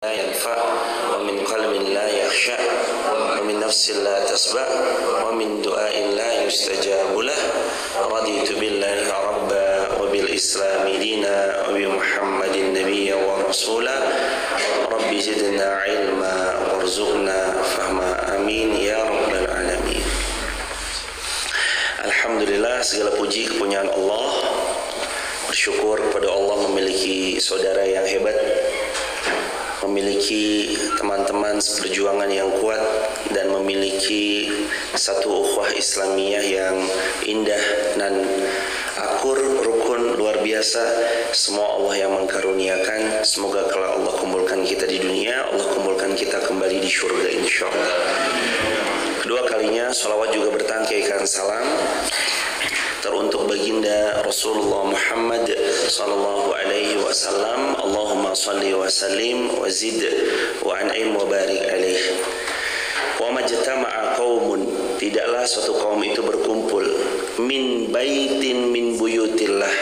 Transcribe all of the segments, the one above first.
لا ينفع ومن قلب لا يخشع ومن نفس لا تسبع ومن دعاء لا يستجاب له رضيت بالله ربا وبالإسلام دينا وبمحمد نبيا ورسولا رب زدنا علما وارزقنا فهما آمين يا رب العالمين. Alhamdulillah, segala puji kepunyaan Allah. Bersyukur kepada Allah memiliki saudara yang hebat, memiliki teman-teman seperjuangan yang kuat, dan memiliki satu ukhuwah Islamiyah yang indah dan akur, rukun, luar biasa. Semua Allah yang mengkaruniakan. Semoga kalau Allah kumpulkan kita di dunia, Allah kumpulkan kita kembali di surga insyaallah. Kedua kalinya salawat juga bertangkaikan salam teruntuk baginda Rasulullah Muhammad sallallahu alaihi wasallam. Allahumma salli wa sallim wa zid wa an'im wa barik alaihi. Wa majtama'a qaumun, tidaklah suatu kaum itu berkumpul, min baitin min buyutillah,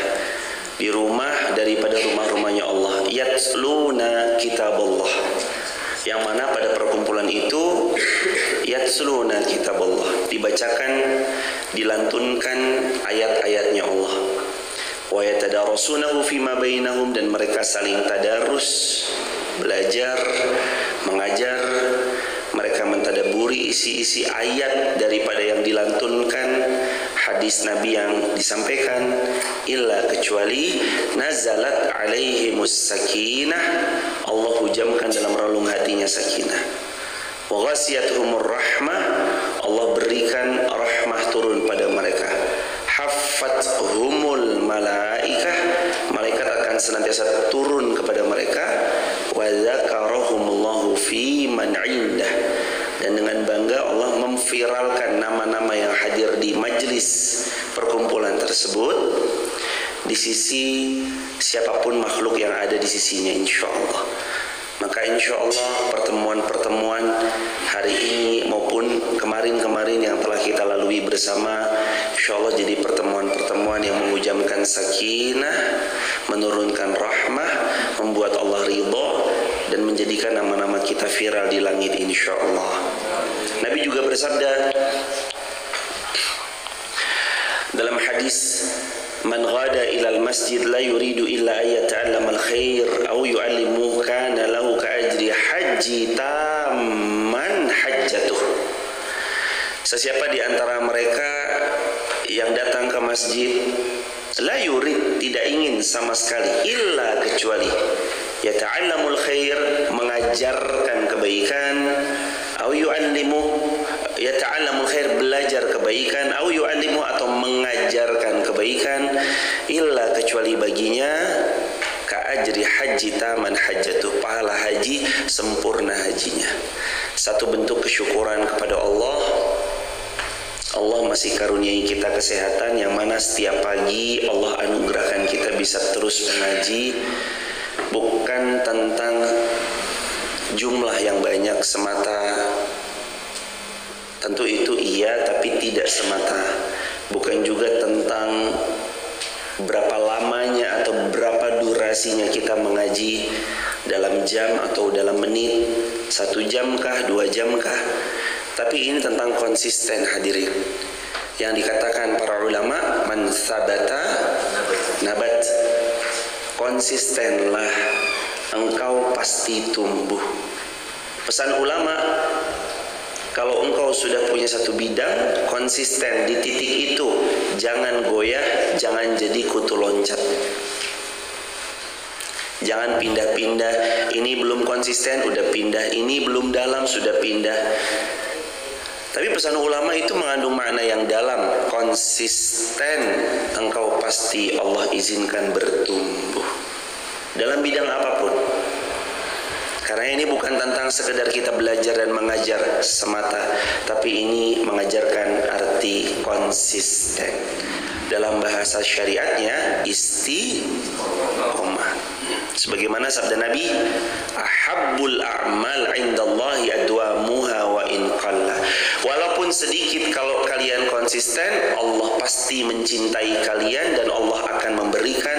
di rumah daripada rumah-rumahnya Allah, yatsluna kitaballah, yang mana pada perkumpulan itu yatsluna kitaballah, dibacakan, dilantunkan ayat-ayatnya Allah. Wa yatadarasunahu fima bainahum, dan mereka saling tadarus, belajar, mengajar. Mereka mentadaburi isi-isi ayat daripada yang dilantunkan, hadis Nabi yang disampaikan. Illa, kecuali nazalat alaihimus sakinah, Allah hujamkan dalam relung hatinya sakinah. Wa ghasiyatuhumur rahmah, Allah berikan rahmah turun pada mereka. Haffathumul malaikah, malaikat akan senantiasa turun kepada mereka. Wa dzakarahumullahu fi man indah, dan dengan bangga Allah memviralkan nama-nama yang hadir di majlis perkumpulan tersebut di sisi siapapun makhluk yang ada di sisinya insyaallah. Maka insyaallah pertemuan-pertemuan hari ini maupun kemarin-kemarin yang telah kita lalui bersama, insyaallah jadi pertemuan-pertemuan yang menghujamkan sakinah, menurunkan rahmah, membuat Allah ridha, dan menjadikan nama-nama kita viral di langit insyaallah. Nabi juga bersabda dalam hadis, man ghada ilal masjid la yuridu illa ayata'allama al-khair aw yu'allimuhu kana lahu ka'ajri haji tamman hajjatuh. Sesiapa di antara mereka yang datang ke masjid, la yurid, tidak ingin sama sekali, illa, kecuali, yata'allamul khair, mengajarkan kebaikan, au yu'allimu, yata'allamul khair, belajar kebaikan, au yu'allimu, atau mengajarkan kebaikan, illa, kecuali baginya ka'ajri haji taman hajjatuh, pahala haji sempurna hajinya. Satu bentuk kesyukuran kepada Allah. Allah masih karuniai kita kesehatan, yang mana setiap pagi Allah anugerahkan kita bisa terus mengaji. Bukan tentang jumlah yang banyak semata, tentu itu iya, tapi tidak semata. Bukan juga tentang berapa lamanya atau berapa durasinya kita mengaji, dalam jam atau dalam menit, 1 jam kah, 2 jam kah. Tapi ini tentang konsisten, hadirin. Yang dikatakan para ulama, man sabata nabat, konsistenlah, engkau pasti tumbuh. Pesan ulama, kalau engkau sudah punya satu bidang, konsisten di titik itu, jangan goyah, jangan jadi kutu loncat. Jangan pindah-pindah, ini belum konsisten udah pindah, ini belum dalam sudah pindah. Tapi pesan ulama itu mengandung makna yang dalam. Konsisten, engkau pasti Allah izinkan bertumbuh dalam bidang apapun. Karena ini bukan tentang sekedar kita belajar dan mengajar semata, tapi ini mengajarkan arti konsisten. Dalam bahasa syariatnya istiqomah. Sebagaimana sabda Nabi, ahabbul a'mal indallahi adwamuha wa in qalla. Walaupun meskipun sedikit, kalau kalian konsisten, Allah pasti mencintai kalian dan Allah akan memberikan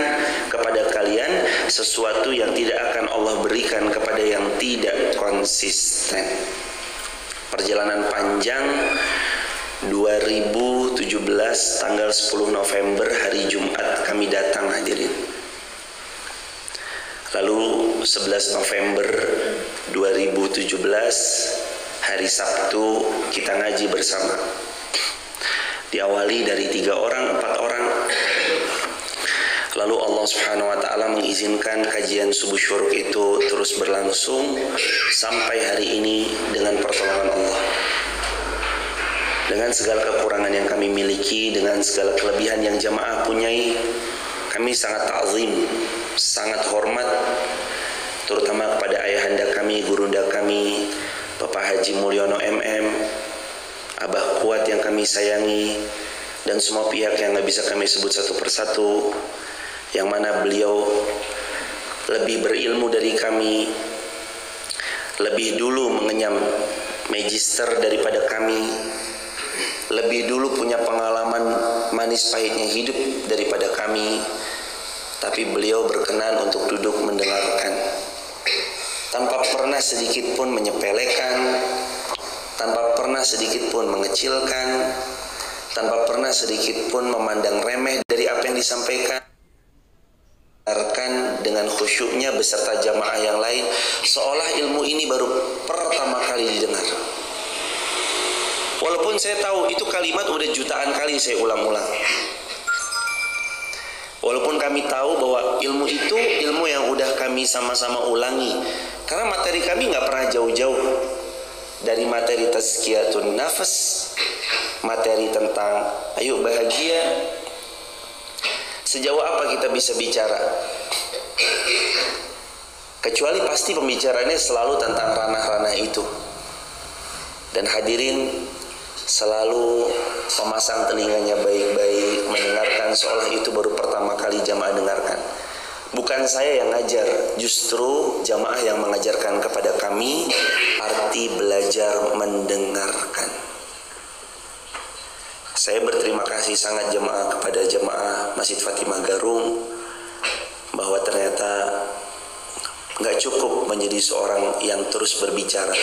kepada kalian sesuatu yang tidak akan Allah berikan kepada yang tidak konsisten. Perjalanan panjang 2017 tanggal 10 November hari Jumat kami datang hadirin. Lalu 11 November 2017 hari Sabtu kita ngaji bersama. Diawali dari 3 orang, 4 orang. Lalu Allah Subhanahu wa taala mengizinkan kajian subuh syuruk itu terus berlangsung sampai hari ini dengan pertolongan Allah. Dengan segala kekurangan yang kami miliki, dengan segala kelebihan yang jamaah punyai, kami sangat ta'zim, sangat hormat, terutama kepada ayahanda kami, gurunda kami, Bapak Haji Mulyono MM, Abah Kuat yang kami sayangi, dan semua pihak yang gak bisa kami sebut satu persatu, yang mana beliau lebih berilmu dari kami, lebih dulu mengenyam magister daripada kami, lebih dulu punya pengalaman manis pahitnya hidup daripada kami, tapi beliau berkenan untuk duduk mendengarkan tanpa pernah sedikit pun menyepelekan, tanpa pernah sedikit pun mengecilkan, tanpa pernah sedikit pun memandang remeh dari apa yang disampaikan. Dengarkan dengan khusyuknya beserta jamaah yang lain, seolah ilmu ini baru pertama kali didengar. Walaupun saya tahu itu kalimat udah jutaan kali saya ulang-ulang. Walaupun kami tahu bahwa ilmu itu ilmu yang udah kami sama-sama ulangi. Karena materi kami gak pernah jauh-jauh dari materi tazkiyatun nafas, materi tentang ayo bahagia. Sejauh apa kita bisa bicara? Kecuali pasti pembicaranya selalu tentang ranah-ranah itu. Dan hadirin selalu memasang telinganya baik-baik, mendengarkan seolah itu baru pertama kali jamaah dengarkan. Bukan saya yang ngajar, justru jamaah yang mengajarkan kepada kami arti belajar mendengarkan. Saya berterima kasih sangat jamaah kepada jamaah Masjid Fatimah Garung, bahwa ternyata gak cukup menjadi seorang yang terus berbicara,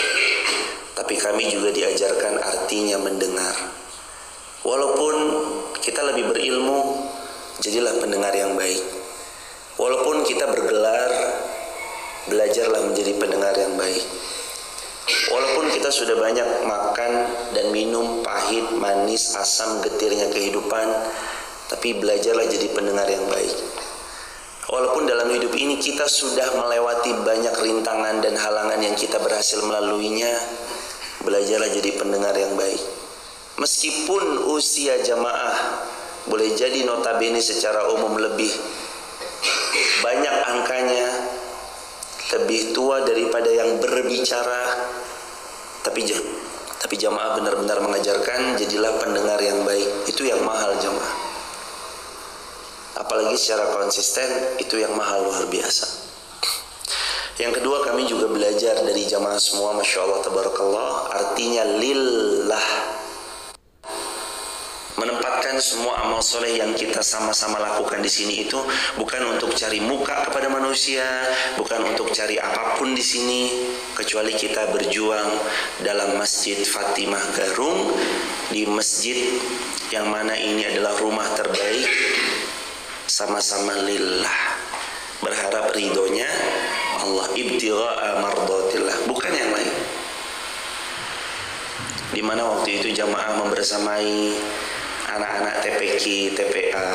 tapi kami juga diajarkan artinya mendengar. Walaupun kita lebih berilmu, jadilah pendengar yang baik. Walaupun kita bergelar, belajarlah menjadi pendengar yang baik. Walaupun kita sudah banyak makan dan minum pahit, manis, asam, getirnya kehidupan, tapi belajarlah jadi pendengar yang baik. Walaupun dalam hidup ini kita sudah melewati banyak rintangan dan halangan yang kita berhasil melaluinya, belajarlah jadi pendengar yang baik. Meskipun usia jamaah boleh jadi notabene secara umum lebih banyak angkanya, lebih tua daripada yang berbicara, tapi jamaah benar-benar mengajarkan jadilah pendengar yang baik. Itu yang mahal jamaah. Apalagi secara konsisten, itu yang mahal luar biasa. Yang kedua, kami juga belajar dari jamaah semua, Masya Allah, Tabarakallah, artinya lillah. Menempatkan semua amal soleh yang kita sama-sama lakukan di sini itu bukan untuk cari muka kepada manusia, bukan untuk cari apapun di sini, kecuali kita berjuang dalam Masjid Fatimah Garung, di masjid yang mana ini adalah rumah terbaik, sama-sama lillah, berharap ridhonya Allah, ibtigha'a mardatillah, bukan yang lain. Di mana waktu itu jamaah membersamai anak-anak TPQ, TPA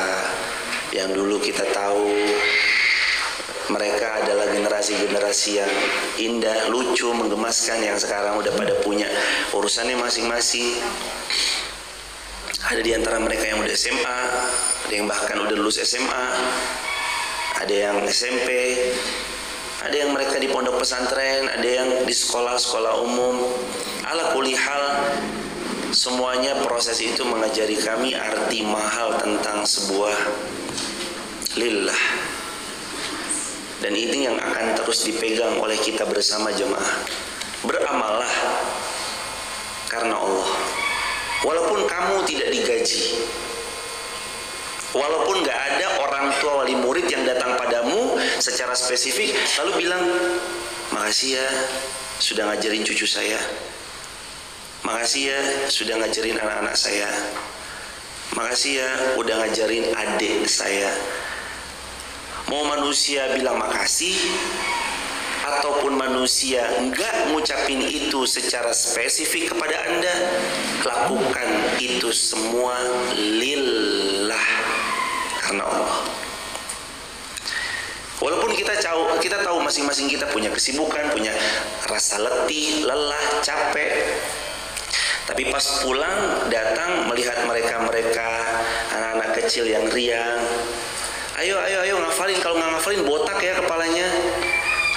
yang dulu kita tahu mereka adalah generasi-generasi yang indah, lucu, menggemaskan, yang sekarang udah pada punya urusannya masing-masing. Ada di antara mereka yang udah SMA, ada yang bahkan udah lulus SMA, ada yang SMP, ada yang mereka di pondok pesantren, ada yang di sekolah-sekolah umum. Ala kulli hal, semuanya proses itu mengajari kami arti mahal tentang sebuah lillah. Dan ini yang akan terus dipegang oleh kita bersama jemaah. Beramallah karena Allah. Walaupun kamu tidak digaji, walaupun gak ada orang tua wali murid yang datang padamu secara spesifik lalu bilang, makasih ya sudah ngajarin cucu saya, makasih ya sudah ngajarin anak-anak saya, makasih ya udah ngajarin adik saya. Mau manusia bilang makasih ataupun manusia enggak ngucapin itu secara spesifik kepada Anda, lakukan itu semua lillah, karena Allah. Walaupun kita tahu masing-masing kita punya kesibukan, punya rasa letih, lelah, capek, tapi pas pulang datang melihat mereka anak-anak kecil yang riang, ayo ngafalin, kalau nggak ngafalin botak ya kepalanya.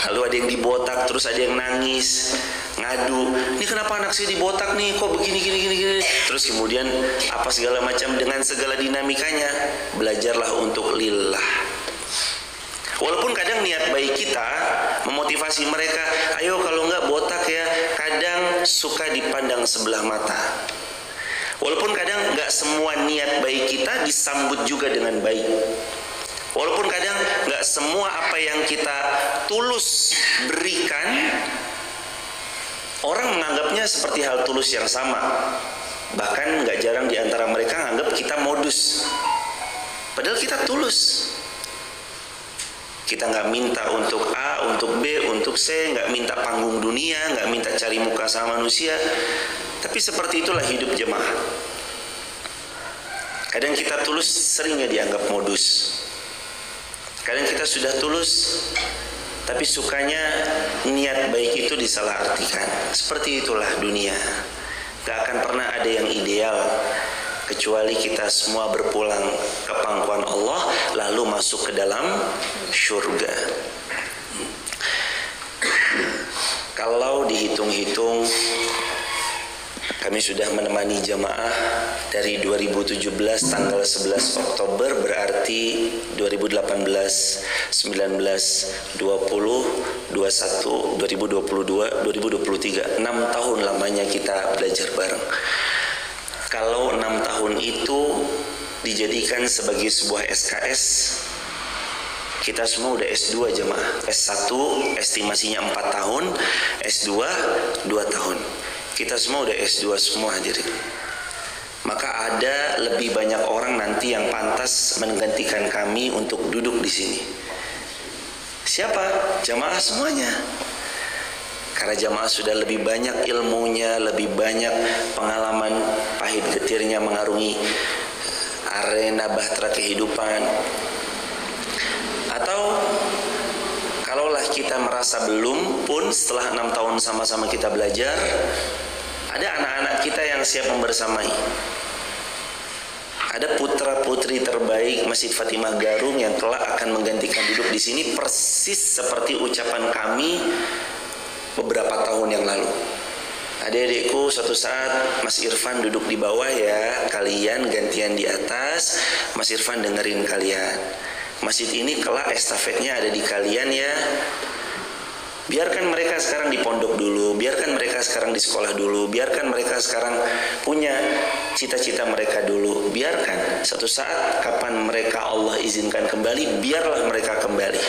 Lalu ada yang dibotak, terus ada yang nangis, ngadu, ini kenapa anak saya dibotak nih, kok begini gini. Terus kemudian apa segala macam, dengan segala dinamikanya, belajarlah untuk lillah. Walaupun kadang niat baik kita memotivasi mereka, ayo kalau enggak botak ya, kadang suka dipandang sebelah mata. Walaupun kadang enggak semua niat baik kita disambut juga dengan baik. Walaupun kadang nggak semua apa yang kita tulus berikan orang menganggapnya seperti hal tulus yang sama. Bahkan nggak jarang di antara mereka menganggap kita modus. Padahal kita tulus. Kita nggak minta untuk A, untuk B, untuk C, nggak minta panggung dunia, nggak minta cari muka sama manusia. Tapi seperti itulah hidup jemaah. Kadang kita tulus seringnya dianggap modus. Kadang kita sudah tulus, tapi sukanya niat baik itu disalahartikan. Seperti itulah dunia. Gak akan pernah ada yang ideal, kecuali kita semua berpulang ke pangkuan Allah, lalu masuk ke dalam syurga. Kalau dihitung-hitung, kami sudah menemani jamaah dari 2017 tanggal 11 Oktober, berarti 2018, 19, 20, 21, 2022, 2023, 6 tahun lamanya kita belajar bareng. Kalau 6 tahun itu dijadikan sebagai sebuah SKS, kita semua udah S2 jemaah. S1 estimasinya 4 tahun, S2 2 tahun. Kita semua udah S2 semua hadirin. Maka ada lebih banyak orang nanti yang pantas menggantikan kami untuk duduk di sini. Siapa? Jamaah semuanya. Karena jamaah sudah lebih banyak ilmunya, lebih banyak pengalaman pahit getirnya mengarungi arena bahtera kehidupan. Atau kalaulah kita merasa belum pun, setelah 6 tahun sama-sama kita belajar, ada anak-anak kita yang siap membersamai. Ada putra-putri terbaik Masjid Fatimah Garung yang kelak akan menggantikan duduk di sini persis seperti ucapan kami beberapa tahun yang lalu. Adik-adikku, suatu saat Mas Irfan duduk di bawah ya, kalian gantian di atas, Mas Irfan dengerin kalian. Masjid ini kelak estafetnya ada di kalian ya. Biarkan mereka sekarang di pondok dulu, biarkan mereka sekarang di sekolah dulu, biarkan mereka sekarang punya cita-cita mereka dulu. Biarkan suatu saat kapan mereka Allah izinkan kembali, biarlah mereka kembali.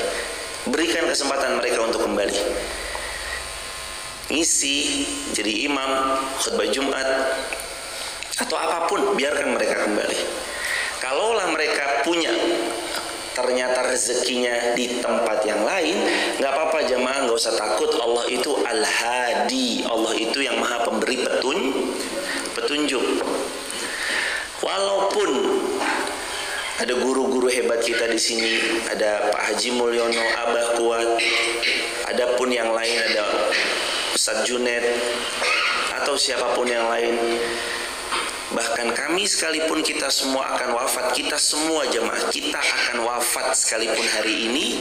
Berikan kesempatan mereka untuk kembali. Ngisi, jadi imam, khutbah Jumat, atau apapun, biarkan mereka kembali. Kalaulah mereka punya ternyata rezekinya di tempat yang lain, nggak apa-apa jamaah, nggak usah takut. Allah itu Al-Hadi, Allah itu yang maha pemberi petunjuk. Walaupun ada guru-guru hebat kita di sini, ada Pak Haji Mulyono, Abah Kuat, ada pun yang lain, ada Ustadz Junet, atau siapapun yang lain. Bahkan kami sekalipun kita semua akan wafat, kita semua jemaah, kita akan wafat sekalipun hari ini.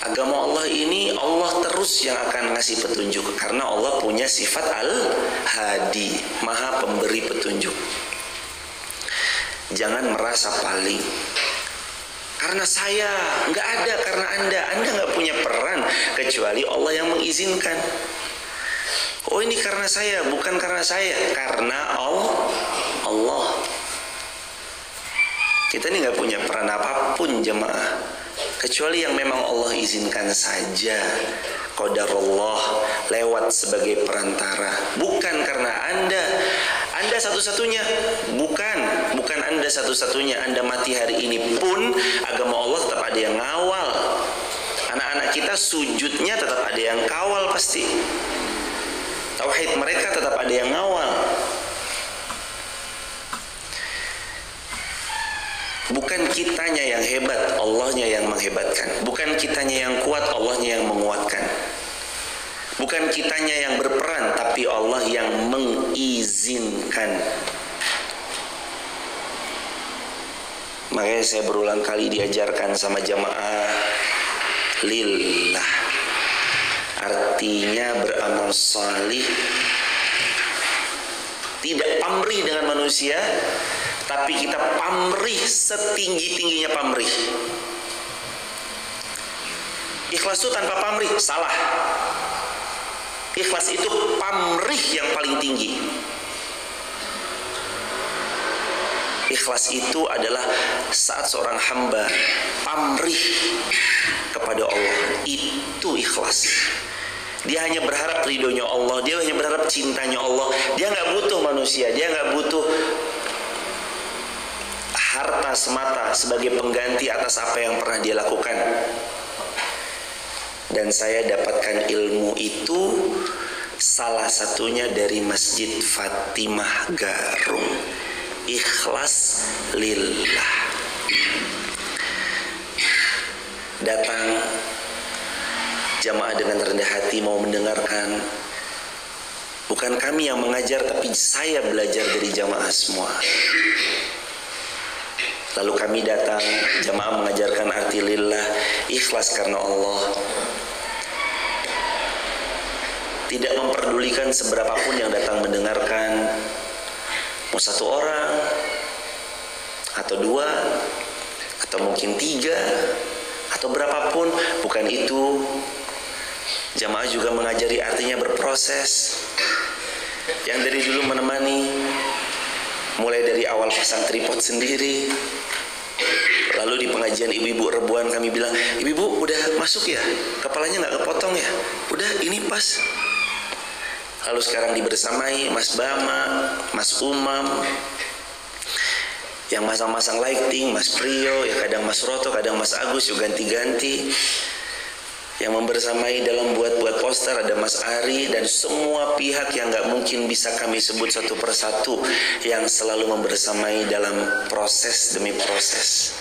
Agama Allah ini Allah terus yang akan ngasih petunjuk, karena Allah punya sifat Al-Hadi, maha pemberi petunjuk. Jangan merasa paling. Karena saya nggak ada, karena anda nggak punya peran kecuali Allah yang mengizinkan. Oh ini karena saya, bukan karena saya, karena Allah. Kita ini nggak punya peran apapun jemaah, kecuali yang memang Allah izinkan saja. Qadarullah, lewat sebagai perantara. Bukan karena Anda satu-satunya. Bukan Anda satu-satunya. Anda mati hari ini pun agama Allah tetap ada yang ngawal. Anak-anak kita sujudnya tetap ada yang kawal pasti. Tauhid mereka tetap ada yang ngawal. Bukan kitanya yang hebat, Allahnya yang menghebatkan. Bukan kitanya yang kuat, Allahnya yang menguatkan. Bukan kitanya yang berperan, tapi Allah yang mengizinkan. Makanya saya berulang kali diajarkan sama jamaah, lillah. Artinya beramal salih, tidak pamrih dengan manusia, tapi kita pamrih setinggi-tingginya pamrih. Ikhlas itu tanpa pamrih, salah. Ikhlas itu pamrih yang paling tinggi. Ikhlas itu adalah saat seorang hamba pamrih kepada Allah. Itu ikhlas. Dia hanya berharap ridhonya Allah, dia hanya berharap cintanya Allah. Dia nggak butuh manusia, dia nggak butuh harta semata sebagai pengganti atas apa yang pernah dia lakukan. Dan saya dapatkan ilmu itu salah satunya dari Masjid Fatimah Garung. Ikhlas lillah. Datang jamaah dengan rendah hati mau mendengarkan. Bukan kami yang mengajar, tapi saya belajar dari jamaah semua. Lalu kami datang, jamaah mengajarkan arti lillah, ikhlas karena Allah. Tidak memperdulikan seberapapun yang datang mendengarkan, mau 1 orang, atau 2, atau mungkin 3, atau berapapun, bukan itu. Jamaah juga mengajari artinya berproses. Yang dari dulu menemani, mulai dari awal pasang tripod sendiri. Lalu di pengajian ibu-ibu rebuan kami bilang, ibu-ibu udah masuk ya? Kepalanya nggak kepotong ya? Udah, ini pas. Lalu sekarang dibersamai Mas Bama, Mas Umam, yang masang-masang lighting, Mas Priyo, ya kadang Mas Roto, kadang Mas Agus, juga ganti-ganti. Yang membersamai dalam buat-buat poster ada Mas Ari, dan semua pihak yang gak mungkin bisa kami sebut satu persatu yang selalu membersamai dalam proses demi proses.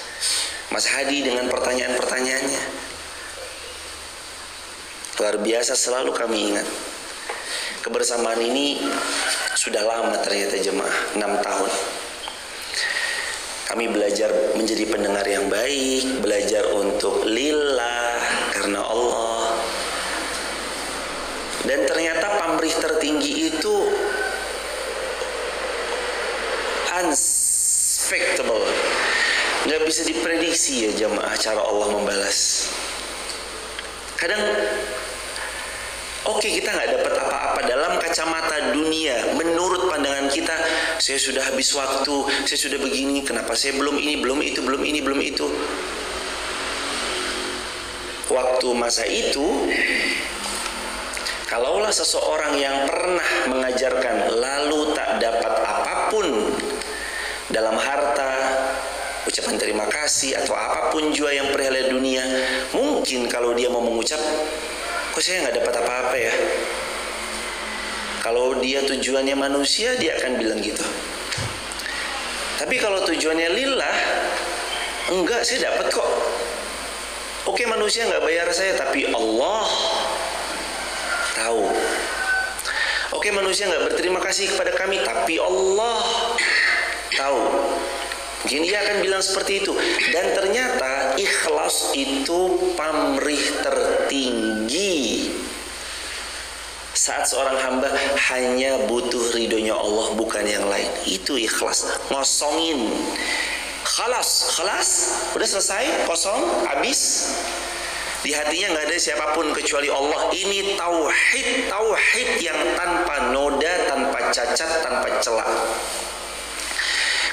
Mas Hadi dengan pertanyaan-pertanyaannya luar biasa, selalu kami ingat. Kebersamaan ini sudah lama ternyata jemaah, 6 tahun. Kami belajar menjadi pendengar yang baik, belajar untuk lillah, karena Allah. Dan ternyata pamrih tertinggi itu unexpectable, nggak bisa diprediksi ya jamaah cara Allah membalas. Kadang oke, kita nggak dapat apa-apa dalam kacamata dunia. Menurut pandangan kita, saya sudah habis waktu, saya sudah begini, kenapa saya belum ini, belum itu, belum ini, belum itu. Waktu masa itu, kalaulah seseorang yang pernah mengajarkan lalu tak dapat apapun dalam harta, ucapan terima kasih, atau apapun jua yang perihal dunia, mungkin kalau dia mau mengucap, kok saya nggak dapat apa-apa ya? Kalau dia tujuannya manusia, dia akan bilang gitu. Tapi kalau tujuannya lillah, enggak, saya dapat kok. Oke, manusia nggak bayar saya, tapi Allah tahu. Oke, manusia nggak berterima kasih kepada kami, tapi Allah tahu. Mungkin dia akan bilang seperti itu. Dan ternyata ikhlas itu pamrih tertinggi. Saat seorang hamba hanya butuh ridhonya Allah, bukan yang lain. Itu ikhlas. Ngosongin. Khalas, udah selesai, kosong, habis. Di hatinya nggak ada siapapun kecuali Allah. Ini tauhid yang tanpa noda, tanpa cacat, tanpa celah.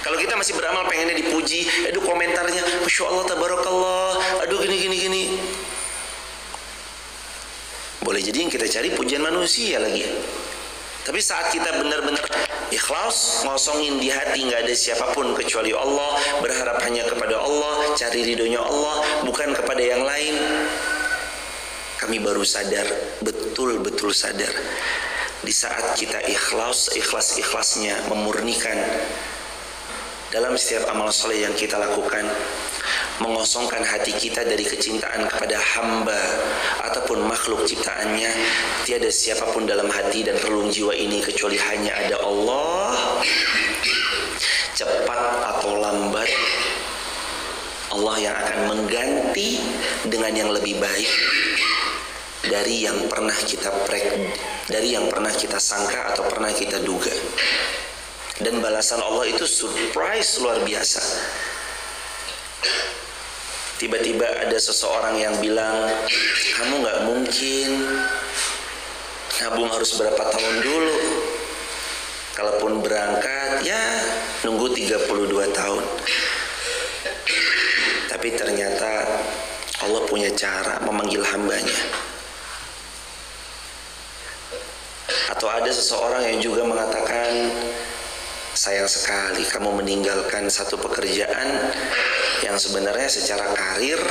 Kalau kita masih beramal pengennya dipuji, aduh komentarnya, Masya Allah, Tabarakallah, aduh gini. Boleh jadi yang kita cari pujian manusia lagi. Tapi saat kita benar-benar ikhlas, ngosongin di hati, nggak ada siapapun kecuali Allah, berharap hanya kepada Allah, cari ridhonya Allah, bukan kepada yang lain, kami baru sadar, betul-betul sadar. Di saat kita ikhlas-ikhlasnya memurnikan dalam setiap amal soleh yang kita lakukan, mengosongkan hati kita dari kecintaan kepada hamba ataupun makhluk ciptaannya, tiada siapapun dalam hati dan relung jiwa ini kecuali hanya ada Allah. Cepat atau lambat, Allah yang akan mengganti dengan yang lebih baik dari yang pernah kita sangka atau pernah kita duga. Dan balasan Allah itu surprise luar biasa. Tiba-tiba ada seseorang yang bilang, kamu gak mungkin nabung harus berapa tahun dulu. Kalaupun berangkat, ya nunggu 32 tahun. Tapi ternyata Allah punya cara memanggil hambanya. Atau ada seseorang yang juga mengatakan, sayang sekali kamu meninggalkan satu pekerjaan yang sebenarnya secara karir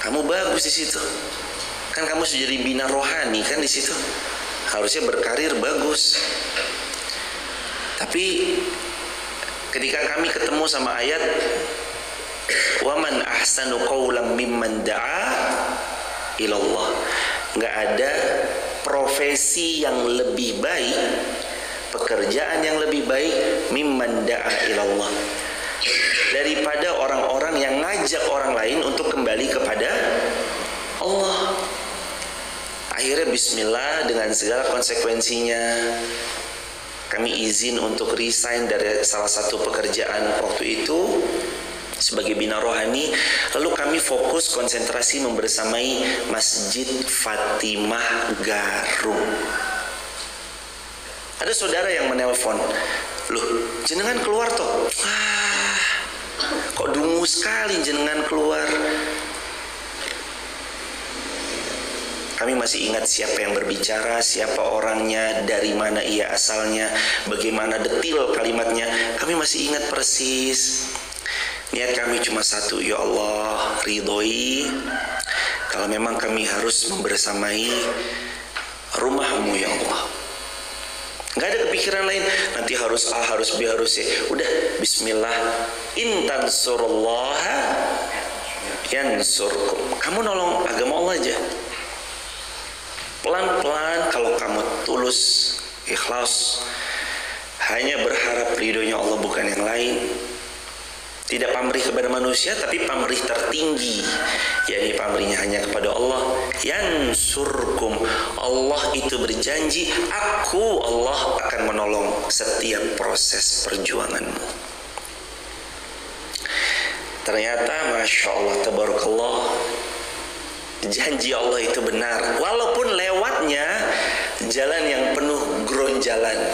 kamu bagus di situ. Kan kamu sudah jadi bina rohani kan di situ. Harusnya berkarir bagus. Tapi ketika kami ketemu sama ayat waman ahsanu qawlan mimman da'a ilallah, nggak ada profesi yang lebih baik, pekerjaan yang lebih baik mimman da'a ilallah, daripada orang-orang yang ngajak orang lain untuk kembali kepada Allah. Akhirnya bismillah, dengan segala konsekuensinya kami izin untuk resign dari salah satu pekerjaan waktu itu sebagai bina rohani. Lalu kami fokus konsentrasi membersamai Masjid Fatimah Garung. Ada saudara yang menelpon, loh jenengan keluar toh? Kok dungu sekali jenengan keluar. Kami masih ingat siapa yang berbicara, siapa orangnya, dari mana ia asalnya, bagaimana detil kalimatnya. Kami masih ingat persis. Niat kami cuma satu, ya Allah, ridhoi kalau memang kami harus membersamai rumah-Mu ya Allah. Gak ada kepikiran lain, nanti harus A, harus B, harus C. Udah, bismillah. In tansurullaha yansurkum. Kamu nolong agama Allah aja. Pelan-pelan, kalau kamu tulus, ikhlas, hanya berharap ridhonya Allah bukan yang lain. Tidak pamrih kepada manusia, tapi pamrih tertinggi, yakni pamrihnya hanya kepada Allah. Yansurkum, Allah itu berjanji, aku Allah akan menolong setiap proses perjuanganmu. Ternyata Masya Allah, Tabarakallah, janji Allah itu benar, walaupun lewatnya jalan yang penuh geronjalan.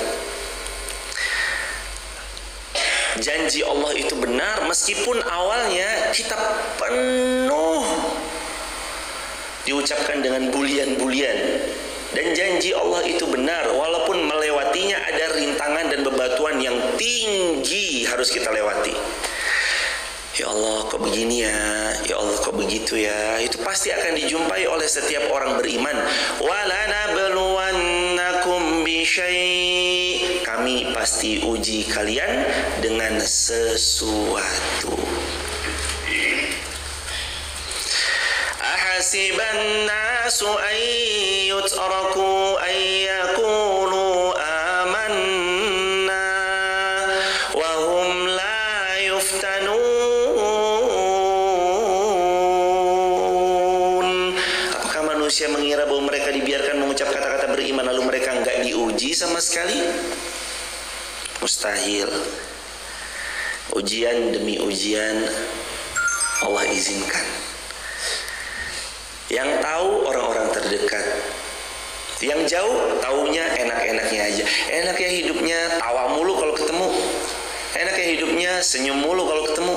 Janji Allah itu benar meskipun awalnya kita penuh diucapkan dengan bulian-bulian. Dan janji Allah itu benar walaupun melewatinya ada rintangan dan bebatuan yang tinggi harus kita lewati. Ya Allah kok begini ya, ya Allah kok begitu ya. Itu pasti akan dijumpai oleh setiap orang beriman. Walanabluwannakum bisyai', kami pasti uji kalian dengan sesuatu. Ahasiban nasu an yutraku an yaqulu amanna wa hum la yuftanun. Manusia mengira bahwa mereka dibiarkan mengucap kata-kata beriman lalu mereka enggak diuji sama sekali? Mustahil. Ujian demi ujian Allah izinkan. Yang tahu orang-orang terdekat. Yang jauh taunya enak-enaknya aja. Enaknya hidupnya tawa mulu kalau ketemu. Enaknya hidupnya senyum mulu kalau ketemu.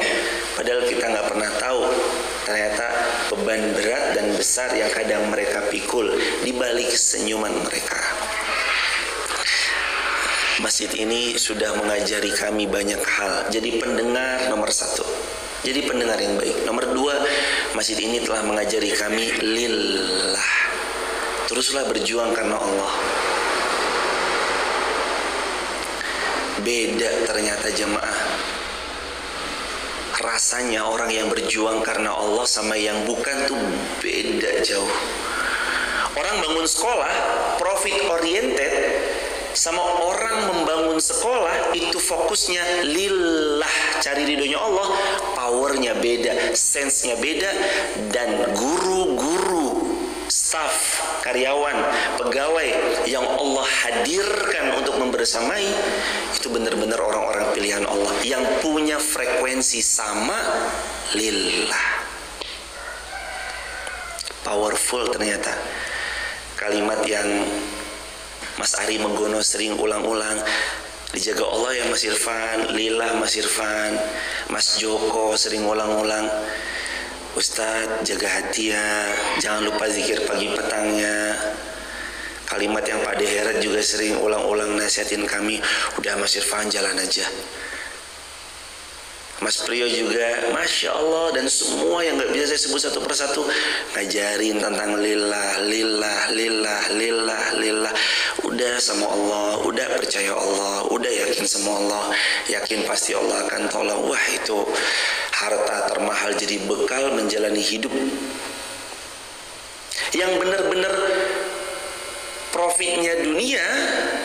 Padahal kita nggak pernah tahu ternyata beban berat dan besar yang kadang mereka pikul di balik senyuman mereka. Masjid ini sudah mengajari kami banyak hal. Jadi pendengar nomor 1. Jadi pendengar yang baik. Nomor 2, masjid ini telah mengajari kami lillah. Teruslah berjuang karena Allah. Beda ternyata jemaah. Rasanya orang yang berjuang karena Allah sama yang bukan tuh beda jauh. Orang bangun sekolah profit oriented sama orang membangun sekolah itu fokusnya lillah, cari ridhonya Allah, powernya beda, sense-nya beda. Dan guru-guru, staf, karyawan, pegawai yang Allah hadirkan untuk membersamai itu benar-benar orang-orang pilihan Allah yang punya frekuensi sama lillah. Powerful ternyata kalimat yang Mas Ari Menggono sering ulang-ulang. Dijaga Allah ya Mas Irfan, lillah Mas Irfan. Mas Joko sering ulang-ulang, Ustadz jaga hati ya, jangan lupa zikir pagi petangnya. Kalimat yang Pak Deheret juga sering ulang-ulang nasihatin kami, udah Mas Irfan jalan aja. Mas Priyo juga, Masya Allah, dan semua yang gak bisa saya sebut satu persatu ngajarin tentang lillah, lillah, lillah, lillah, lillah. Udah sama Allah, udah percaya Allah, udah yakin sama Allah, yakin pasti Allah akan tolong. Wah, itu harta termahal jadi bekal menjalani hidup. Yang benar-benar profitnya dunia,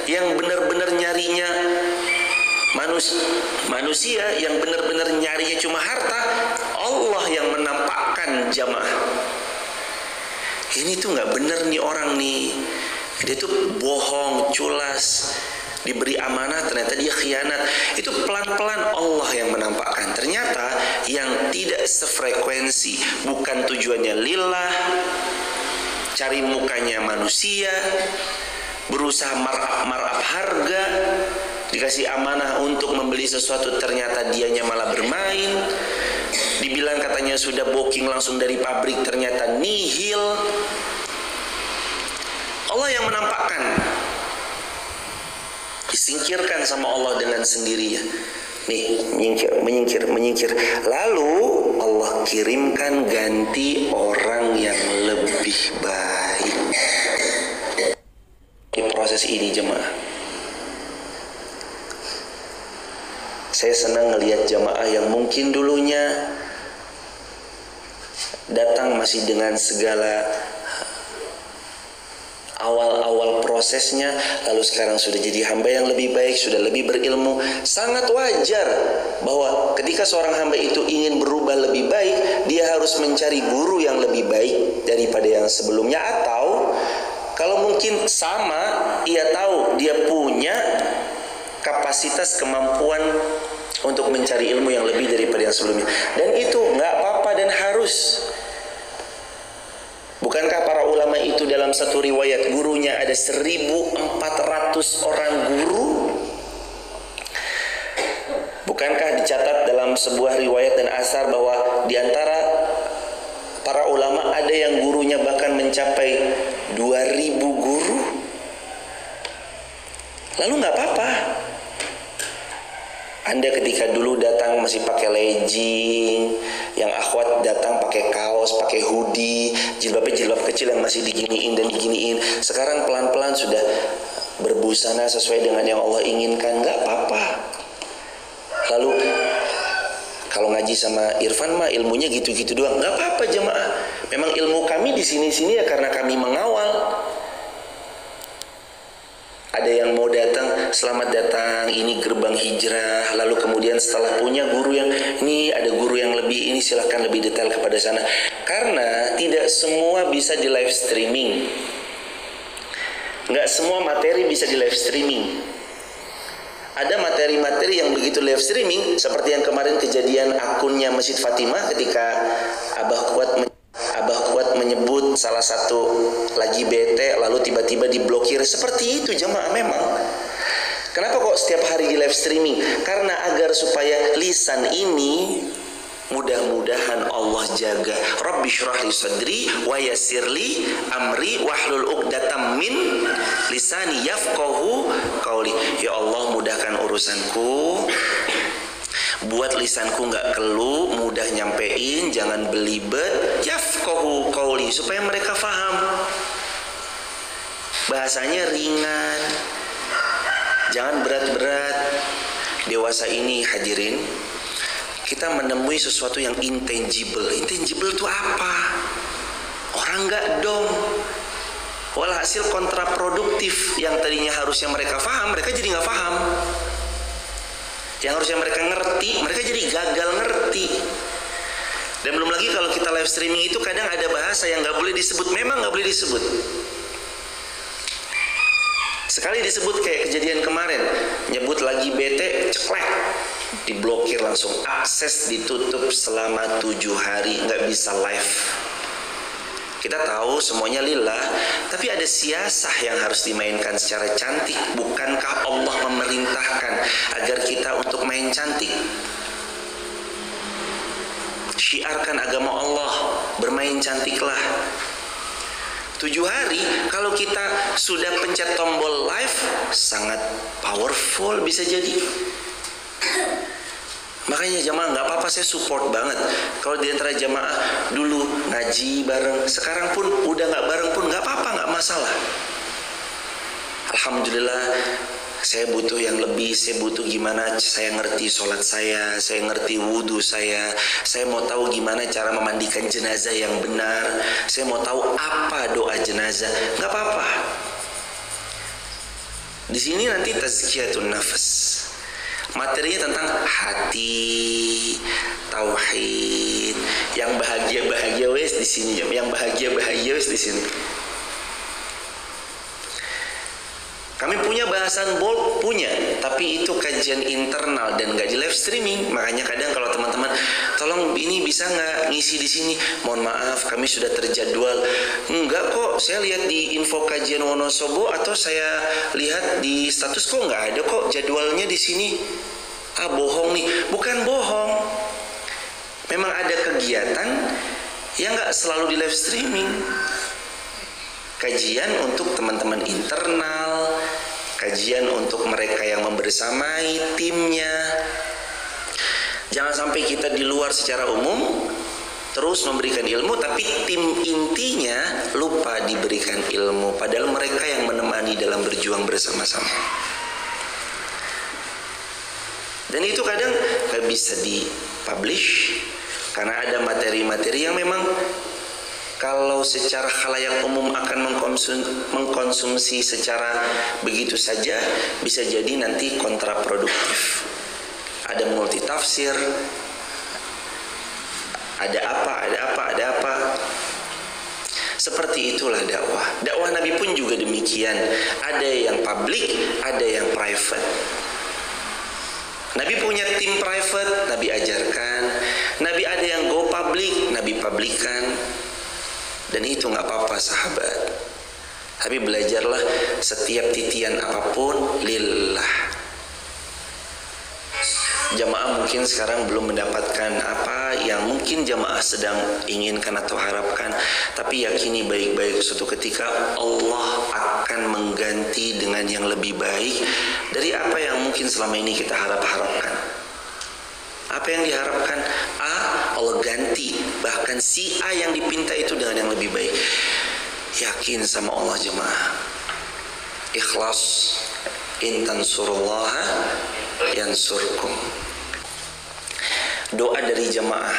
yang benar-benar nyarinya manusia, yang benar-benar nyarinya cuma harta, Allah yang menampakkan jamaah. Ini tuh nggak benar nih orang nih, dia tuh bohong, culas, diberi amanah ternyata dia khianat. Itu pelan-pelan Allah yang menampakkan. Ternyata yang tidak sefrekuensi, bukan tujuannya lillah, cari mukanya manusia, berusaha marap harga, dikasih amanah untuk membeli sesuatu ternyata dianya malah bermain, dibilang katanya sudah booking langsung dari pabrik ternyata nihil. Allah yang menampakkan, disingkirkan sama Allah dengan sendirinya. Nih, menyingkir. Lalu Allah kirimkan ganti orang yang lebih baik. Di proses ini jemaah, saya senang ngelihat jamaah yang mungkin dulunya datang masih dengan segala awal-awal prosesnya, lalu sekarang sudah jadi hamba yang lebih baik, sudah lebih berilmu. Sangat wajar bahwa ketika seorang hamba itu ingin berubah lebih baik, dia harus mencari guru yang lebih baik daripada yang sebelumnya. Atau kalau mungkin sama, ia tahu dia punya kapasitas, kemampuan untuk mencari ilmu yang lebih daripada yang sebelumnya, dan itu nggak apa-apa dan harus. Bukankah para ulama itu dalam satu riwayat gurunya ada 1.400 orang guru? Bukankah dicatat dalam sebuah riwayat dan asar bahwa di antara para ulama ada yang gurunya bahkan mencapai 2.000 guru? Lalu nggak apa-apa. Anda ketika dulu datang masih pakai legging, yang akhwat datang pakai kaos, pakai hoodie, jilbabnya jilbab kecil yang masih diginiin dan diginiin. Sekarang pelan-pelan sudah berbusana sesuai dengan yang Allah inginkan, nggak apa-apa. Lalu kalau ngaji sama Irfan mah ilmunya gitu-gitu doang, nggak apa-apa jemaah. Memang ilmu kami di sini-sini ya karena kami mengawal. Ada yang mau datang, selamat datang, ini gerbang hijrah. Lalu kemudian setelah punya guru yang ini, ada guru yang lebih ini, silahkan lebih detail kepada sana. Karena tidak semua bisa di live streaming. Nggak semua materi bisa di live streaming. Ada materi-materi yang begitu live streaming, seperti yang kemarin kejadian akunnya Masjid Fatimah ketika Abah Kuat menyebut disebut salah satu lagi bete lalu tiba-tiba diblokir. Seperti itu jamaah memang. Kenapa kok setiap hari di live streaming? Karena agar supaya lisan ini mudah-mudahan Allah jaga. Rabbi syrah li sadri wa yassirli amri wahlul 'uqdatam min lisani yafqahu qauli. Ya Allah, mudahkan urusanku, buat lisanku nggak keluh, mudah nyampein, jangan belibet. Yafqahu qauli, supaya mereka faham. Bahasanya ringan, jangan berat-berat. Dewasa ini hadirin, kita menemui sesuatu yang intangible. Intangible itu apa? Orang nggak dong. Walhasil kontraproduktif. Yang tadinya harusnya mereka paham, mereka jadi nggak paham. Yang harusnya mereka ngerti, mereka jadi gagal ngerti. Dan belum lagi kalau kita live streaming itu kadang ada bahasa yang nggak boleh disebut. Memang nggak boleh disebut. Sekali disebut kayak kejadian kemarin, nyebut lagi bete, ceklek, diblokir langsung, akses ditutup selama 7 hari, nggak bisa live. Kita tahu semuanya lillah, tapi ada siasah yang harus dimainkan secara cantik. Bukankah Allah memerintahkan agar kita untuk main cantik? Syiarkan agama Allah, bermain cantiklah. 7 hari, kalau kita sudah pencet tombol live, sangat powerful bisa jadi. Makanya jamaah nggak apa-apa, saya support banget. Kalau di antara jamaah dulu ngaji bareng, sekarang pun udah nggak bareng pun nggak apa-apa, nggak masalah. Alhamdulillah, saya butuh yang lebih. Saya butuh gimana saya ngerti sholat saya ngerti wudhu saya mau tahu gimana cara memandikan jenazah yang benar, saya mau tahu apa doa jenazah. Nggak apa-apa. Di sini nanti tazkiyatun nafas, materinya tentang hati, tauhid. Yang bahagia wes di sini, yang bahagia wes di sini. Kami punya bahasan bold, punya, tapi itu kajian internal dan nggak di live streaming. Makanya kadang kalau teman-teman, tolong ini bisa nggak ngisi di sini? Mohon maaf, kami sudah terjadwal. Enggak kok, saya lihat di info kajian Wonosobo atau saya lihat di status kok nggak ada kok jadwalnya di sini. Ah, bohong nih. Bukan bohong. Memang ada kegiatan yang nggak selalu di live streaming. Kajian untuk teman-teman internal, kajian untuk mereka yang membersamai timnya. Jangan sampai kita di luar secara umum terus memberikan ilmu, tapi tim intinya lupa diberikan ilmu, padahal mereka yang menemani dalam berjuang bersama-sama. Dan itu kadang gak bisa dipublish karena ada materi-materi yang memang kalau secara khalayak umum akan mengkonsumsi secara begitu saja, bisa jadi nanti kontraproduktif. Ada multi tafsir, ada apa. Seperti itulah dakwah. Dakwah Nabi pun juga demikian. Ada yang publik, ada yang private. Nabi punya tim private, Nabi ajarkan. Nabi ada yang go public, Nabi publikan. Dan itu nggak apa-apa sahabat. Tapi belajarlah setiap titian apapun lillah. Jamaah mungkin sekarang belum mendapatkan apa yang mungkin jamaah sedang inginkan atau harapkan, tapi yakini baik-baik suatu ketika Allah akan mengganti dengan yang lebih baik dari apa yang mungkin selama ini kita harapkan. Apa yang diharapkan? A, Allah ganti. Bahkan si A yang dipinta itu dengan yang lebih baik. Yakin sama Allah jemaah. Ikhlas. In tansurullaha yansurkum. Doa dari jemaah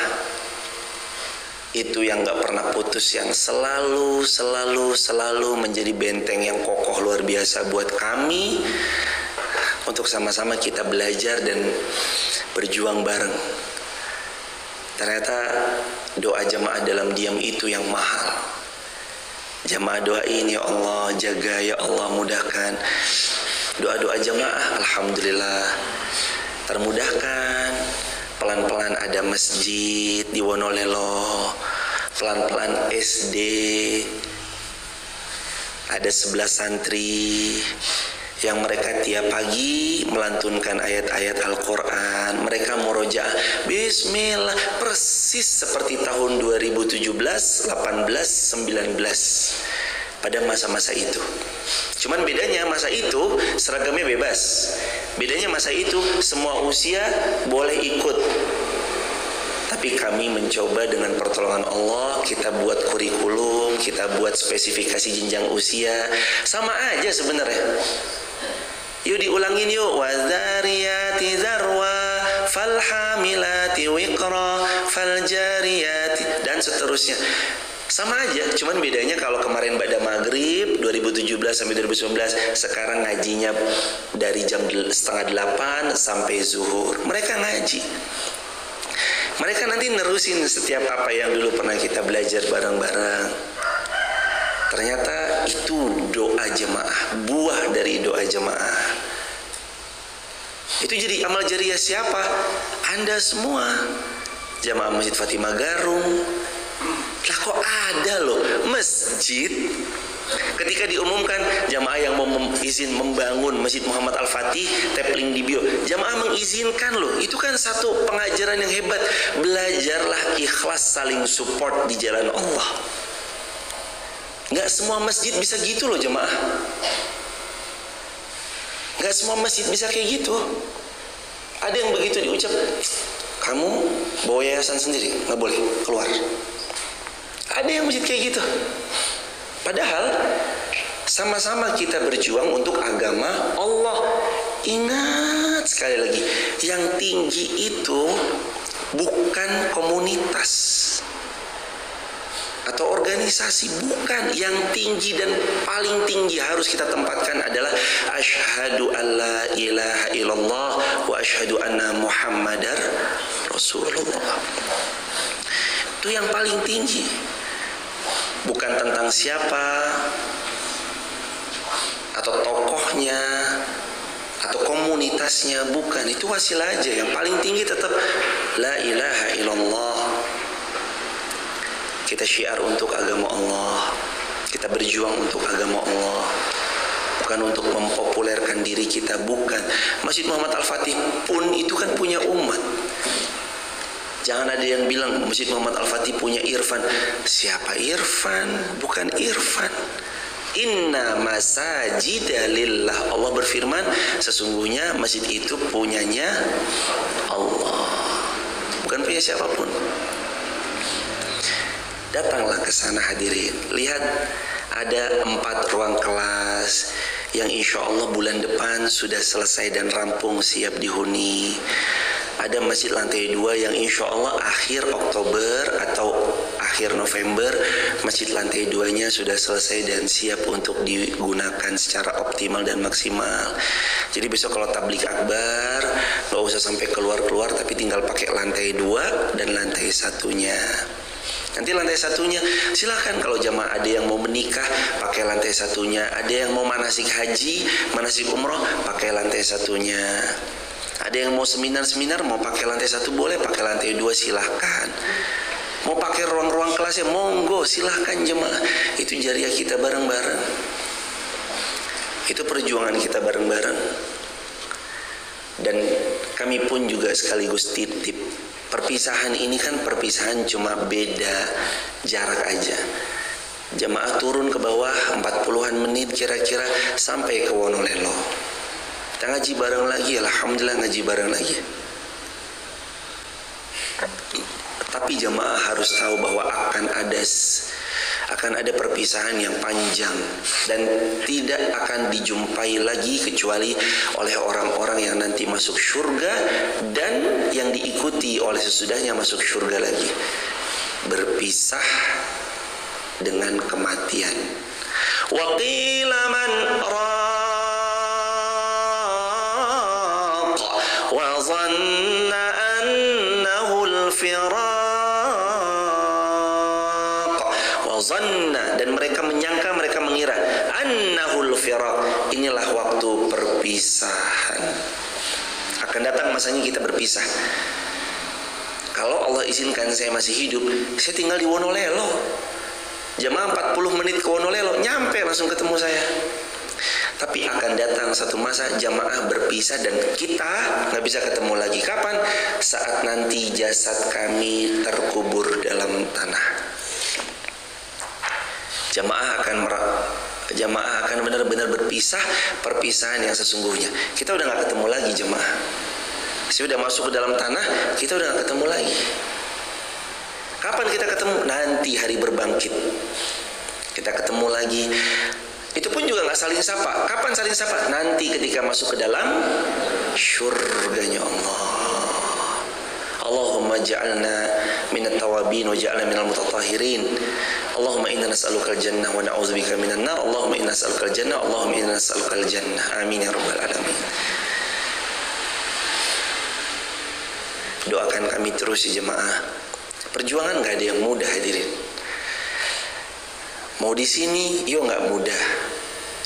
itu yang gak pernah putus, yang selalu menjadi benteng yang kokoh luar biasa buat kami untuk sama-sama kita belajar dan berjuang bareng. Ternyata doa jamaah dalam diam itu yang mahal. Jamaah doain, ya Allah jaga, ya Allah mudahkan. Doa-doa jamaah alhamdulillah termudahkan. Pelan-pelan ada masjid di Wonolelo, pelan-pelan SD, ada 11 santri yang mereka tiap pagi melantunkan ayat-ayat Al-Quran. Mereka murojaah Bismillah, persis seperti tahun 2017, 18, 19 pada masa-masa itu. Cuman bedanya masa itu seragamnya bebas. Bedanya masa itu semua usia boleh ikut. Tapi kami mencoba dengan pertolongan Allah, kita buat kurikulum, kita buat spesifikasi jenjang usia. Sama aja sebenarnya. Yuk diulangin yuk. Wadzariyati dzarwa, falhamilati wiqra, faljariyati, dan seterusnya. Sama aja, cuman bedanya kalau kemarin pada maghrib 2017 sampai 2019, sekarang ngajinya dari jam 7:30 sampai zuhur. Mereka ngaji. Mereka nanti nerusin setiap apa yang dulu pernah kita belajar bareng-bareng. Ternyata itu doa jemaah, buah dari doa jemaah. Itu jadi amal jariah siapa? Anda semua. Jamaah Masjid Fatimah Garung. Lah kok ada loh masjid, ketika diumumkan jamaah yang mau izin membangun Masjid Muhammad Al-Fatih, tap link di bio, jamaah mengizinkan loh. Itu kan satu pengajaran yang hebat. Belajarlah ikhlas, saling support di jalan Allah. Gak semua masjid bisa gitu loh jemaah. Gak semua masjid bisa kayak gitu. Ada yang begitu diucap, kamu bawa yayasan sendiri, gak boleh keluar. Ada yang masjid kayak gitu. Padahal sama-sama kita berjuang untuk agama Allah. Ingat sekali lagi, yang tinggi itu bukan komunitas atau organisasi, bukan. Yang tinggi dan paling tinggi harus kita tempatkan adalah asyhadu alla ilaha illallah wa asyhadu anna muhammadar rasulullah. Itu yang paling tinggi. Bukan tentang siapa atau tokohnya atau komunitasnya, bukan. Itu wasilah aja. Yang paling tinggi tetap la ilaha illallah. Kita syiar untuk agama Allah. Kita berjuang untuk agama Allah. Bukan untuk mempopulerkan diri kita, bukan. Masjid Muhammad Al-Fatih pun itu kan punya umat. Jangan ada yang bilang Masjid Muhammad Al-Fatih punya Irfan. Siapa Irfan? Bukan Irfan. Inna masajida lillah. Allah berfirman, sesungguhnya masjid itu punyanya Allah, bukan punya siapapun. Datanglah ke sana hadirin. Lihat, ada 4 ruang kelas yang insya Allah bulan depan sudah selesai dan rampung, siap dihuni. Ada masjid lantai 2 yang insya Allah akhir Oktober atau akhir November, masjid lantai 2-nya sudah selesai dan siap untuk digunakan secara optimal dan maksimal. Jadi besok kalau tablik akbar, gak usah sampai keluar-keluar, tapi tinggal pakai lantai 2 dan lantai 1-nya. Nanti lantai 1-nya silahkan, kalau jamaah ada yang mau menikah pakai lantai 1-nya, ada yang mau manasik haji, manasik umroh pakai lantai 1-nya. Ada yang mau seminar-seminar mau pakai lantai 1 boleh, pakai lantai 2 silahkan. Mau pakai ruang-ruang kelasnya monggo, silahkan jemaah. Itu jariah kita bareng-bareng. Itu perjuangan kita bareng-bareng. Dan kami pun juga sekaligus titip. Perpisahan ini kan perpisahan cuma beda jarak aja. Jemaah turun ke bawah 40-an menit kira-kira sampai ke Wonolelo. Kita ngaji bareng lagi, alhamdulillah ngaji bareng lagi. Tapi jemaah harus tahu bahwa akan ada perpisahan yang panjang dan tidak akan dijumpai lagi kecuali oleh orang-orang yang nanti masuk surga dan yang diikuti oleh sesudahnya masuk surga lagi. Berpisah dengan kematian. Wa qila man wa zanna annahu al-firaq wa zanna, dan mereka menyangka, mereka mengira annahu al-firaq, inilah waktu perpisahan. Akan datang masanya kita berpisah. kalau Allah izinkan saya masih hidup, saya tinggal di Wonolelo. Jamaah 40 menit ke Wonolelo, nyampe langsung ketemu saya. Tapi akan datang satu masa jamaah berpisah dan kita nggak bisa ketemu lagi. Kapan? Saat nanti jasad kami terkubur dalam tanah. Jamaah akan benar-benar berpisah, perpisahan yang sesungguhnya. Kita udah nggak ketemu lagi jemaah. Saya udah masuk ke dalam tanah, kita udah gak ketemu lagi. Kapan kita ketemu? Nanti hari berbangkit. Kita ketemu lagi. Itu pun juga gak saling sapa. Kapan saling sapa? Nanti ketika masuk ke dalam syurganya Allah. Allahumma ja'alna minat tawabin wa ja'alna minal mutatahhirin. Allahumma inna nas'alukal jannah wa na'udzubika minan nar. Allahumma inna nas'alukal jannah. Allahumma inna nas'alukal jannah. Amin ya rabbal alamin. Doakan kami terus ya jemaah. Perjuangan gak ada yang mudah hadirin. Mau di sini, yo gak mudah.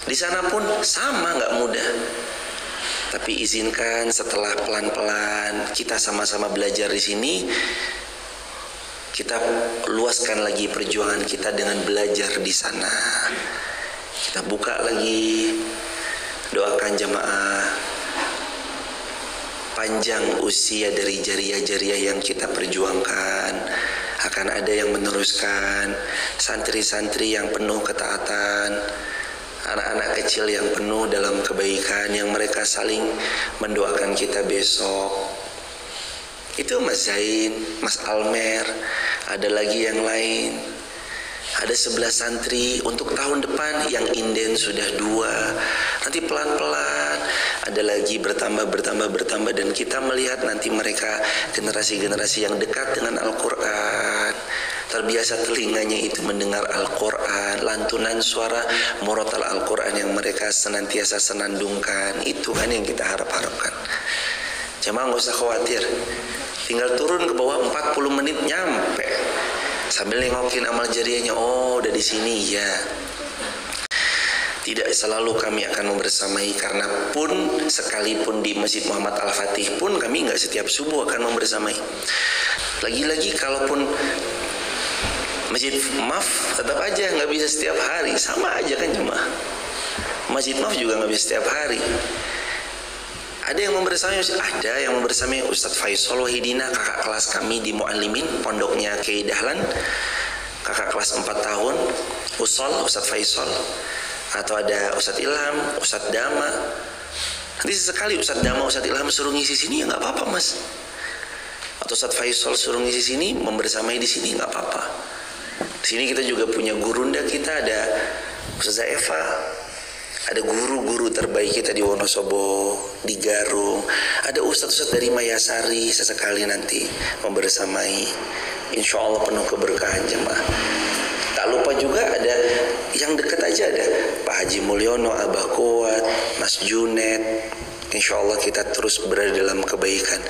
Di sana pun sama gak mudah. Tapi izinkan setelah pelan-pelan kita sama-sama belajar di sini, kita luaskan lagi perjuangan kita dengan belajar di sana. Kita buka lagi. Doakan jemaah panjang usia dari jariah-jariah yang kita perjuangkan. Akan ada yang meneruskan, santri-santri yang penuh ketaatan, anak-anak kecil yang penuh dalam kebaikan, yang mereka saling mendoakan kita besok. Itu Mas Zain, Mas Almer, ada lagi yang lain. Ada 11 santri untuk tahun depan, yang inden sudah 2. Nanti pelan-pelan ada lagi bertambah dan kita melihat nanti mereka generasi-generasi yang dekat dengan Al-Quran, terbiasa telinganya itu mendengar Al-Quran, lantunan suara murotal Al-Quran yang mereka senantiasa senandungkan. Itu kan yang kita harapkan. Jemaah gak usah khawatir, tinggal turun ke bawah 40 menit nyampe. Sambil nengokin amal jariahnya, oh udah di sini ya. Tidak selalu kami akan membersamai, karena pun sekalipun di Masjid Muhammad Al-Fatih pun kami nggak setiap subuh akan membersamai. Lagi-lagi kalaupun Masjid Maf tetap aja nggak bisa setiap hari, sama aja kan jemaah. Masjid Maf juga nggak bisa setiap hari. Ada yang membersamai Ustadz Faisal Wahidina, kakak kelas kami di Mu'allimin, pondoknya Kiai Dahlan, kakak kelas 4 tahun, Ustadz Faisal. Atau ada Ustadz Ilham, Ustadz Dama. Nanti sesekali Ustadz Dama, Ustadz Ilham suruh ngisi sini ya nggak apa-apa mas. Atau Ustadz Faisal suruh ngisi sini, membersamai di sini nggak apa-apa. Di sini kita juga punya gurunda kita, ada Ustazah Eva. Ada guru-guru terbaik kita di Wonosobo, di Garung. Ada ustadz-ustadz dari Mayasari, sesekali nanti membersamai. Insya Allah penuh keberkahan jemaah. Tak lupa juga ada yang dekat aja, ada Pak Haji Mulyono, Abah Kuat, Mas Junet. Insya Allah kita terus berada dalam kebaikan.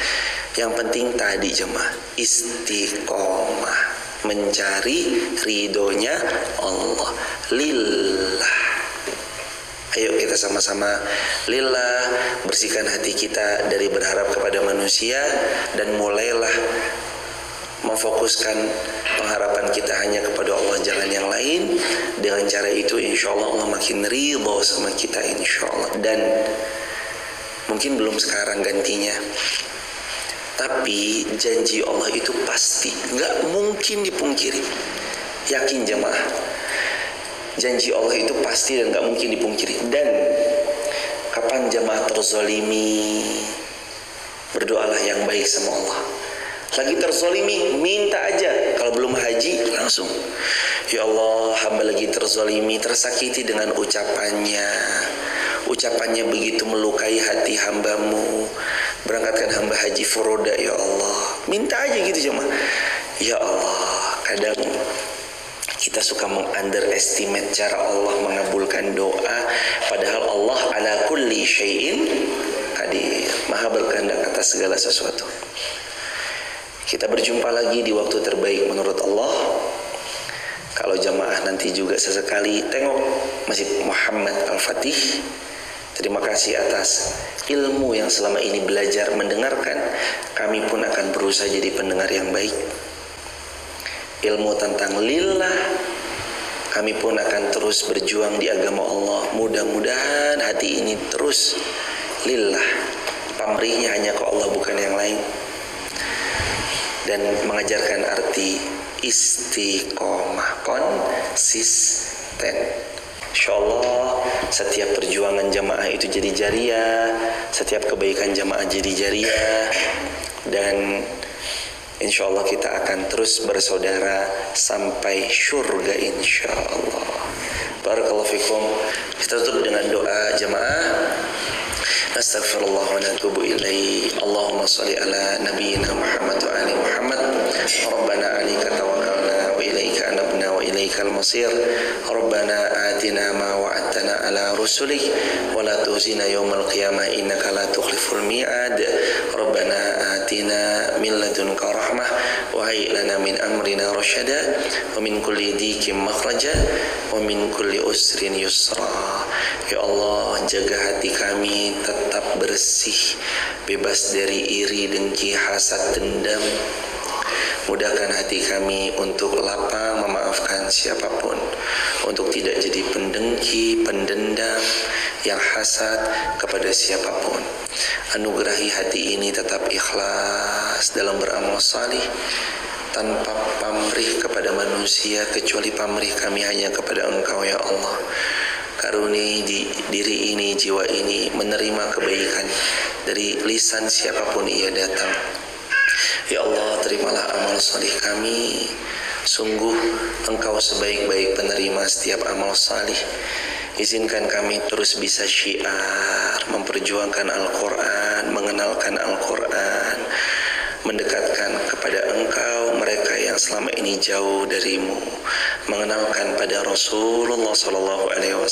Yang penting tadi jemaah, istiqomah, mencari ridhonya Allah, lillah. Ayo kita sama-sama lillah, bersihkan hati kita dari berharap kepada manusia dan mulailah memfokuskan pengharapan kita hanya kepada Allah, jangan yang lain. Dengan cara itu insya Allah Allah makin ridho sama kita insya Allah. Dan mungkin belum sekarang gantinya, tapi janji Allah itu pasti, nggak mungkin dipungkiri. Yakin jemaah, janji Allah itu pasti dan gak mungkin dipungkiri. Dan kapan jamaah terzolimi, berdoalah yang baik sama Allah. Lagi terzolimi, minta aja. Kalau belum haji, langsung, ya Allah, hamba lagi terzolimi, tersakiti dengan ucapannya. Ucapannya begitu melukai hati hambamu. Berangkatkan hamba haji furoda, ya Allah. Minta aja gitu jemaah. Ya Allah, kadang kita suka meng-underestimate cara Allah mengabulkan doa, padahal Allah ala kulli syai'in qadir, maha berkehendak atas segala sesuatu. Kita berjumpa lagi di waktu terbaik menurut Allah. Kalau jamaah nanti juga sesekali tengok Masjid Muhammad Al-Fatih, Terima kasih atas ilmu yang selama ini belajar mendengarkan. Kami pun akan berusaha jadi pendengar yang baik. Ilmu tentang lillah, kami pun akan terus berjuang di agama Allah. Mudah-mudahan hati ini terus lillah, pamrihnya hanya ke Allah bukan yang lain, dan mengajarkan arti istiqomah, konsisten. Insyaallah setiap perjuangan jamaah itu jadi jariah, setiap kebaikan jamaah jadi jariah, dan insyaallah kita akan terus bersaudara sampai syurga insyaallah. Barakallahu fikum. Kita tutup dengan doa jamaah. Astaghfirullah wa natubu ilaihi. Allahumma shalli ala nabiyyina Muhammad wa ali Muhammad. Rabbana 'alaika tawakkalna wa ilaika anabna wa ilaikal masir. Rabbana atina ma wa'adtana ala rusulik wa la tuhzina yawmal qiyamah innaka la tukhliful mi'ad. Rabbana atina min ladunka rahmah wa hayyi lana min amrina rasyada wa min kulli dhikin makhraja wa min kulli usrin yusra. Ya Allah, jaga hati kami tetap bersih, bebas dari iri, dengki, hasad, dendam. Mudahkan hati kami untuk lapang memaafkan siapapun, untuk tidak jadi pendengki, pendendam, yang hasad kepada siapapun. Anugerahi hati ini tetap ikhlas dalam beramal salih, tanpa pamrih kepada manusia, kecuali pamrih kami hanya kepada Engkau ya Allah. Karuniai di diri ini, jiwa ini menerima kebaikan dari lisan siapapun ia datang. Ya Allah, terimalah amal salih kami. Sungguh Engkau sebaik-baik penerima setiap amal salih. Izinkan kami terus bisa syiar, memperjuangkan Al-Quran, mengenalkan Al-Quran, mendekatkan kepada Engkau mereka yang selama ini jauh darimu, mengenalkan pada Rasulullah SAW,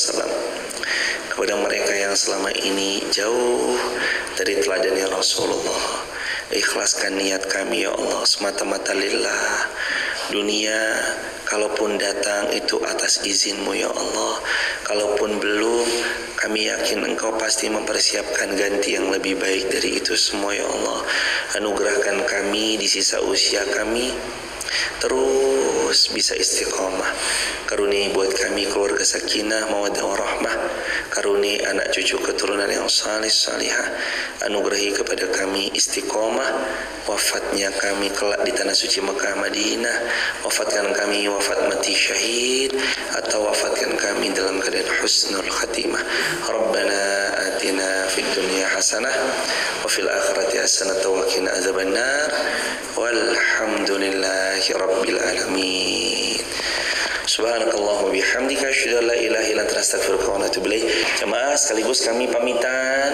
kepada mereka yang selama ini jauh dari teladannya Rasulullah. Ikhlaskan niat kami ya Allah semata-mata lillah. Dunia kalaupun datang itu atas izin-Mu ya Allah. Kalaupun belum, kami yakin Engkau pasti mempersiapkan ganti yang lebih baik dari itu semua ya Allah. Anugerahkan kami di sisa usia kami terus bisa istiqomah. Karuniai buat kami keluarga sakinah, mawaddah warahmah. Karuniai anak cucu keturunan yang salih salihah. Anugerahi kepada kami istiqomah. Wafatnya kami kelak di tanah suci Mekah Madinah. Wafatkan kami wafat mati syahid, atau wafatkan kami dalam keadaan husnul khatimah. Rabbana atina fid dunya hasanah wa fil akhirati hasanah wa qina azabannar. Walhamdulillahi rabbil alamin. Subhanakallahumma bihamdika asyhadu an la ilaha illa anta astaghfiruka wa atubu ilaik. Jemaah sekaligus kami pamitan.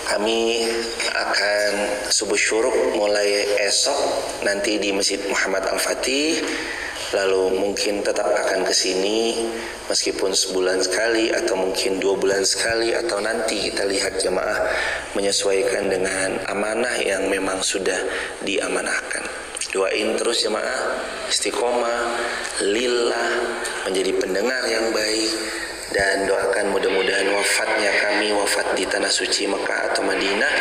Kami akan subuh syuruk mulai esok nanti di Masjid Muhammad Al-Fatih. Lalu mungkin tetap akan ke sini meskipun sebulan sekali atau mungkin 2 bulan sekali, atau nanti kita lihat jemaah menyesuaikan dengan amanah yang memang sudah diamanahkan. Doain terus jemaah istiqomah lillah, menjadi pendengar yang baik, dan doakan mudah-mudahan wafatnya kami wafat di tanah suci Mekah atau Madinah,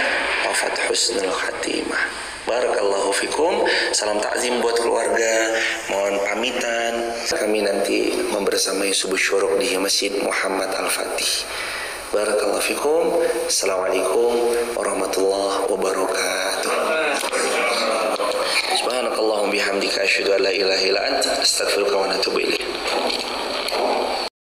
wafat husnul khatimah. Barakallahu fikum. Salam takzim buat keluarga. Mohon pamitan. Kami nanti membersamai subuh syuruk di Masjid Muhammad Al-Fatih. Barakallahu fikum. Assalamualaikum warahmatullahi wabarakatuh. Subhanakallahumma bihamdika asyhadu an la ilaha illa anta astaghfiruka wa atubu ilaik.